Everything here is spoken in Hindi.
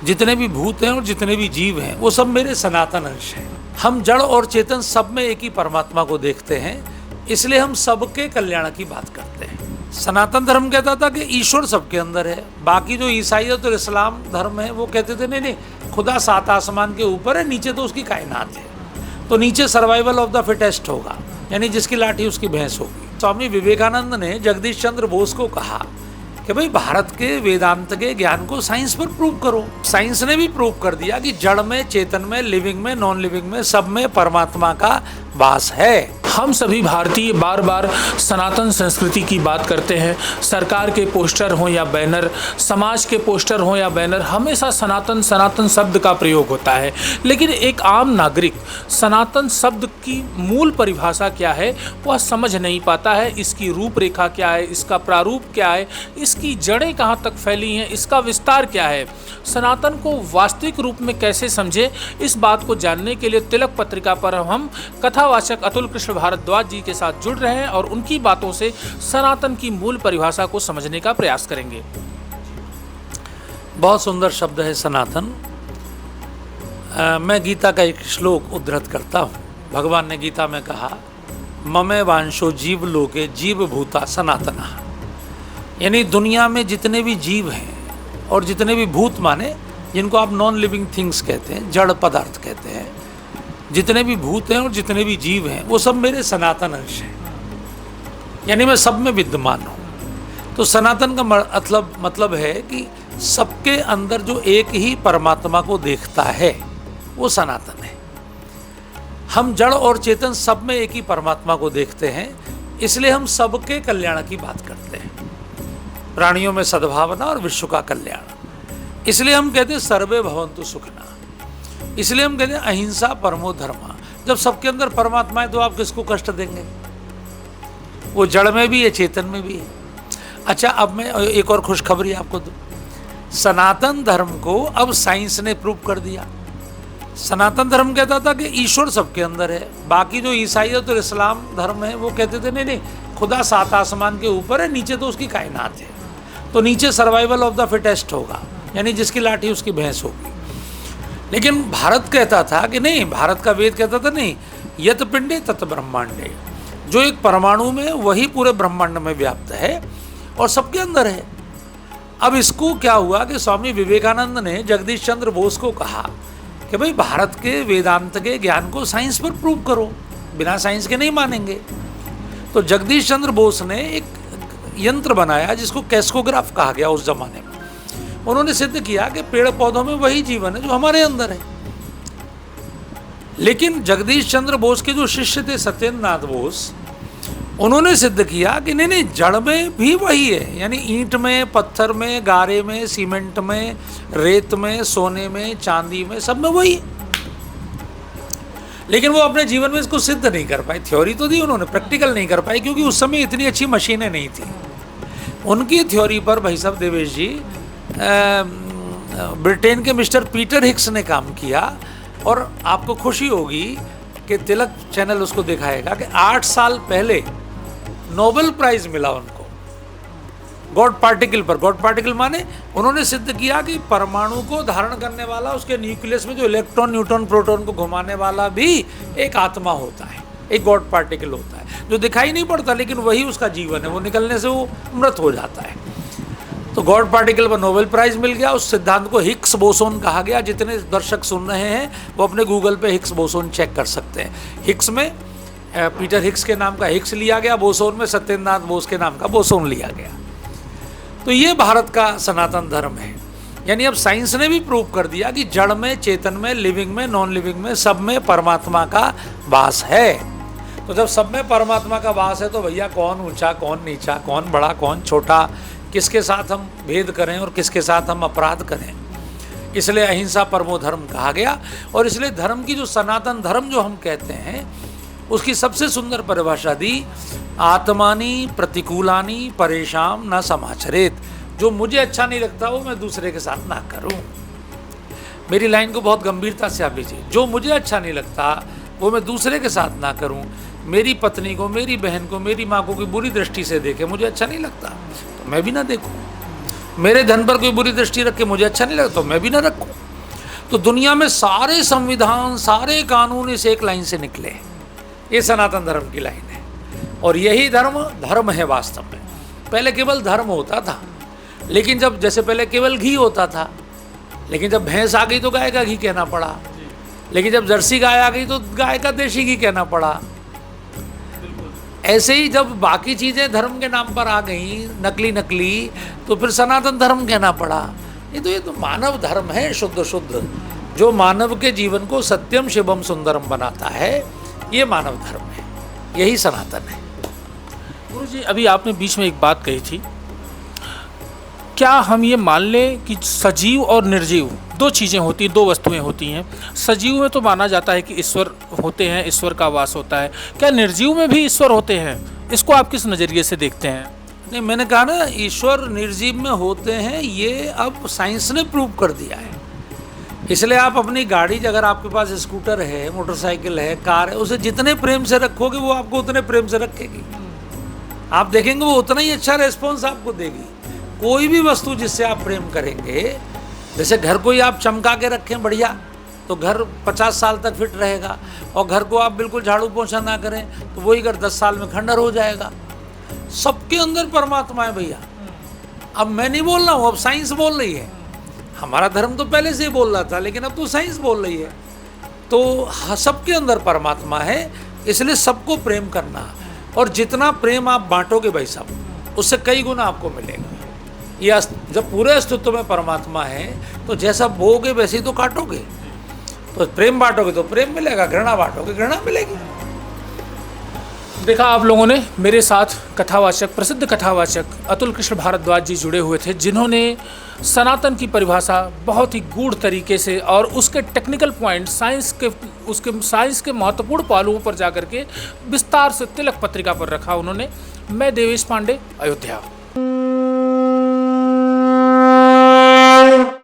जितने भी भूत हैं और जितने भी जीव हैं वो सब मेरे सनातन अंश हैं। हम जड़ और चेतन सब में एक ही परमात्मा को देखते हैं, इसलिए हम सबके कल्याण की बात करते हैं। सनातन धर्म कहता था कि ईश्वर सबके अंदर है। बाकी जो ईसाइयत और इस्लाम धर्म है वो कहते थे नहीं नहीं, खुदा सात आसमान के ऊपर है, नीचे तो उसकी कायनात है, तो नीचे सर्वाइवल ऑफ द फिटेस्ट होगा, यानी जिसकी लाठी उसकी भैंस होगी। स्वामी विवेकानंद ने जगदीश चंद्र बोस को कहा कि भाई भारत के वेदांत के ज्ञान को साइंस पर प्रूव करो। साइंस ने भी प्रूव कर दिया कि जड़ में, चेतन में, लिविंग में, नॉन लिविंग में, सब में परमात्मा का वास है। हम सभी भारतीय बार बार सनातन संस्कृति की बात करते हैं। सरकार के पोस्टर हों या बैनर, समाज के पोस्टर हों या बैनर, हमेशा सनातन सनातन शब्द का प्रयोग होता है। लेकिन एक आम नागरिक सनातन शब्द की मूल परिभाषा क्या है वह समझ नहीं पाता है। इसकी रूपरेखा क्या है, इसका प्रारूप क्या है, इसकी जड़ें कहाँ तक फैली हैं, इसका विस्तार क्या है, सनातन को वास्तविक रूप में कैसे समझे, इस बात को जानने के लिए तिलक पत्रिका पर हम कथावाचक अतुल कृष्ण भारद्वाज जी के साथ जुड़ रहे हैं और उनकी बातों से सनातन की मूल परिभाषा को समझने का प्रयास करेंगे। बहुत सुंदर शब्द है सनातन। मैं गीता का एक श्लोक उद्धृत करता हूँ। भगवान ने गीता में कहा, ममे वांशो जीव लोके जीव भूता सनातना, यानी दुनिया में जितने भी जीव हैं और जितने भी भूत माने, जिनको आप नॉन लिविंग थिंग्स कहते हैं, जड़ पदार्थ कहते हैं, जितने भी भूत हैं और जितने भी जीव हैं वो सब मेरे सनातन अंश हैं, यानी मैं सब में विद्यमान हूँ। तो सनातन का मतलब है कि सबके अंदर जो एक ही परमात्मा को देखता है वो सनातन है। हम जड़ और चेतन सब में एक ही परमात्मा को देखते हैं, इसलिए हम सबके कल्याण की बात करते हैं। प्राणियों में सद्भावना और विश्व का कल्याण, इसलिए हम कहते हैं सर्वे भवन्तु सुखिनः, इसलिए हम कहते हैं अहिंसा परमो धर्म। जब सबके अंदर परमात्मा है तो आप किसको कष्ट देंगे? वो जड़ में भी है, चेतन में भी है। अच्छा, अब मैं एक और खुशखबरी आपको दूं। सनातन धर्म को अब साइंस ने प्रूव कर दिया। सनातन धर्म कहता था कि ईश्वर सबके अंदर है। बाकी जो ईसाइयत और इस्लाम धर्म है वो कहते थे नहीं नहीं, खुदा सात आसमान के ऊपर है, नीचे तो उसकी कायनात है, तो नीचे सर्वाइवल ऑफ द फिटेस्ट होगा, यानी जिसकी लाठी उसकी भैंस होगी। लेकिन भारत कहता था कि नहीं, भारत का वेद कहता था नहीं, यत पिंडे तत ब्रह्मांडे, जो एक परमाणु में वही पूरे ब्रह्मांड में व्याप्त है और सबके अंदर है। अब इसको क्या हुआ कि स्वामी विवेकानंद ने जगदीश चंद्र बोस को कहा कि भाई भारत के वेदांत के ज्ञान को साइंस पर प्रूव करो, बिना साइंस के नहीं मानेंगे। तो जगदीश चंद्र बोस ने एक यंत्र बनाया जिसको कैस्कोग्राफ कहा गया उस जमाने में। उन्होंने सिद्ध किया कि पेड़ पौधों में वही जीवन है जो हमारे अंदर है। लेकिन जगदीश चंद्र बोस के जो शिष्य थे सत्येंद्र नाथ बोस, उन्होंने सिद्ध किया कि नहीं नहीं, जड़ में भी वही है, यानी ईंट में, पत्थर में, गारे में, सीमेंट में, रेत में, सोने में, चांदी में, सब में वही। लेकिन वो अपने जीवन में इसको सिद्ध नहीं कर पाए। थ्योरी तो दी उन्होंने, प्रैक्टिकल नहीं कर पाई, क्योंकि उस समय इतनी अच्छी मशीनें नहीं थी। उनकी थ्योरी पर भाई साहब देवेश जी, ब्रिटेन के मिस्टर पीटर हिक्स ने काम किया। और आपको खुशी होगी कि तिलक चैनल उसको दिखाएगा कि 8 साल पहले नोबेल प्राइज मिला उनको गॉड पार्टिकल पर। गॉड पार्टिकल माने उन्होंने सिद्ध किया कि परमाणु को धारण करने वाला, उसके न्यूक्लियस में जो इलेक्ट्रॉन, न्यूट्रॉन, प्रोटॉन को घुमाने वाला भी एक आत्मा होता है, एक गॉड पार्टिकल होता है, जो दिखाई नहीं पड़ता लेकिन वही उसका जीवन है। वो निकलने से वो मृत हो जाता है। तो गॉड पार्टिकल पर नोबेल प्राइज मिल गया। उस सिद्धांत को हिग्स बोसोन कहा गया। जितने दर्शक सुन रहे हैं वो अपने गूगल पे हिग्स बोसोन चेक कर सकते हैं। हिग्स में पीटर हिग्स के नाम का हिग्स लिया गया, बोसोन में सत्येंद्र नाथ बोस के नाम का बोसोन लिया गया। तो ये भारत का सनातन धर्म है। यानी अब साइंस ने भी प्रूव कर दिया कि जड़ में, चेतन में, लिविंग में, नॉन लिविंग में, सब में परमात्मा का वास है। तो जब सब में परमात्मा का वास है तो भैया कौन ऊंचा, कौन नीचा, कौन बड़ा, कौन छोटा, किसके साथ हम भेद करें और किसके साथ हम अपराध करें। इसलिए अहिंसा परमो धर्म कहा गया। और इसलिए धर्म की जो सनातन धर्म जो हम कहते हैं उसकी सबसे सुंदर परिभाषा दी, आत्मानी प्रतिकूलानी परेशान न समाचरेत। जो मुझे अच्छा नहीं लगता वो मैं दूसरे के साथ ना करूं। मेरी लाइन को बहुत गंभीरता से आप लीजिए। जो मुझे अच्छा नहीं लगता वो मैं दूसरे के साथ ना करूं। मेरी पत्नी को, मेरी बहन को, मेरी माँ को कोई बुरी दृष्टि से देखे, मुझे अच्छा नहीं लगता तो मैं भी ना देखूं। मेरे धन पर कोई बुरी दृष्टि रखे मुझे अच्छा नहीं लगता तो मैं भी ना रखूं। तो दुनिया में सारे संविधान, सारे कानून इस एक लाइन से निकले। ये सनातन धर्म की लाइन है और यही धर्म है वास्तव में। पहले केवल धर्म होता था, लेकिन जब जैसे पहले केवल घी होता था, लेकिन जब भैंस आ गई तो गाय का घी कहना पड़ा, लेकिन जब जर्सी गाय आ गई तो गाय का देशी घी कहना पड़ा। ऐसे ही जब बाकी चीज़ें धर्म के नाम पर आ गई नकली, तो फिर सनातन धर्म कहना पड़ा। ये तो मानव धर्म है, शुद्ध शुद्ध, जो मानव के जीवन को सत्यम शिवम सुंदरम बनाता है, ये मानव धर्म है, यही सनातन है। गुरुजी, अभी आपने बीच में एक बात कही थी, क्या हम ये मान लें कि सजीव और निर्जीव दो चीज़ें होती हैं, दो वस्तुएं होती हैं? सजीव में तो माना जाता है कि ईश्वर होते हैं, ईश्वर का वास होता है। क्या निर्जीव में भी ईश्वर होते हैं? इसको आप किस नज़रिए से देखते हैं? नहीं, मैंने कहा ना, ईश्वर निर्जीव में होते हैं, ये अब साइंस ने प्रूव कर दिया है। इसलिए आप अपनी गाड़ी, अगर आपके पास स्कूटर है, मोटरसाइकिल है, कार है, उसे जितने प्रेम से रखोगे वो आपको उतने प्रेम से रखेगी। आप देखेंगे वो उतना ही अच्छा रेस्पॉन्स आपको देगी। कोई भी वस्तु जिससे आप प्रेम करेंगे, जैसे घर को ही आप चमका के रखें बढ़िया, तो घर 50 साल तक फिट रहेगा, और घर को आप बिल्कुल झाड़ू पोछा ना करें तो वही घर 10 साल में खंडर हो जाएगा। सबके अंदर परमात्मा है भैया। अब मैं नहीं बोल रहा हूँ, अब साइंस बोल रही है। हमारा धर्म तो पहले से ही बोल रहा था, लेकिन अब तो साइंस बोल रही है। तो सबके अंदर परमात्मा है, इसलिए सबको प्रेम करना, और जितना प्रेम आप बांटोगे भाई साहब, उससे कई गुना आपको मिलेगा। ये जब पूरे अस्तित्व में परमात्मा है तो जैसा बोओगे वैसे ही तो काटोगे। तो प्रेम बांटोगे तो प्रेम मिलेगा, घृणा बांटोगे घृणा मिलेगी। देखा आप लोगों ने, मेरे साथ कथावाचक, प्रसिद्ध कथावाचक अतुल कृष्ण भारद्वाज जी जुड़े हुए थे, जिन्होंने सनातन की परिभाषा बहुत ही गूढ़ तरीके से और उसके टेक्निकल पॉइंट, साइंस के महत्वपूर्ण पहलुओं पर जाकर के विस्तार से तिलक पत्रिका पर रखा उन्होंने। मैं देवेश पांडे, अयोध्या।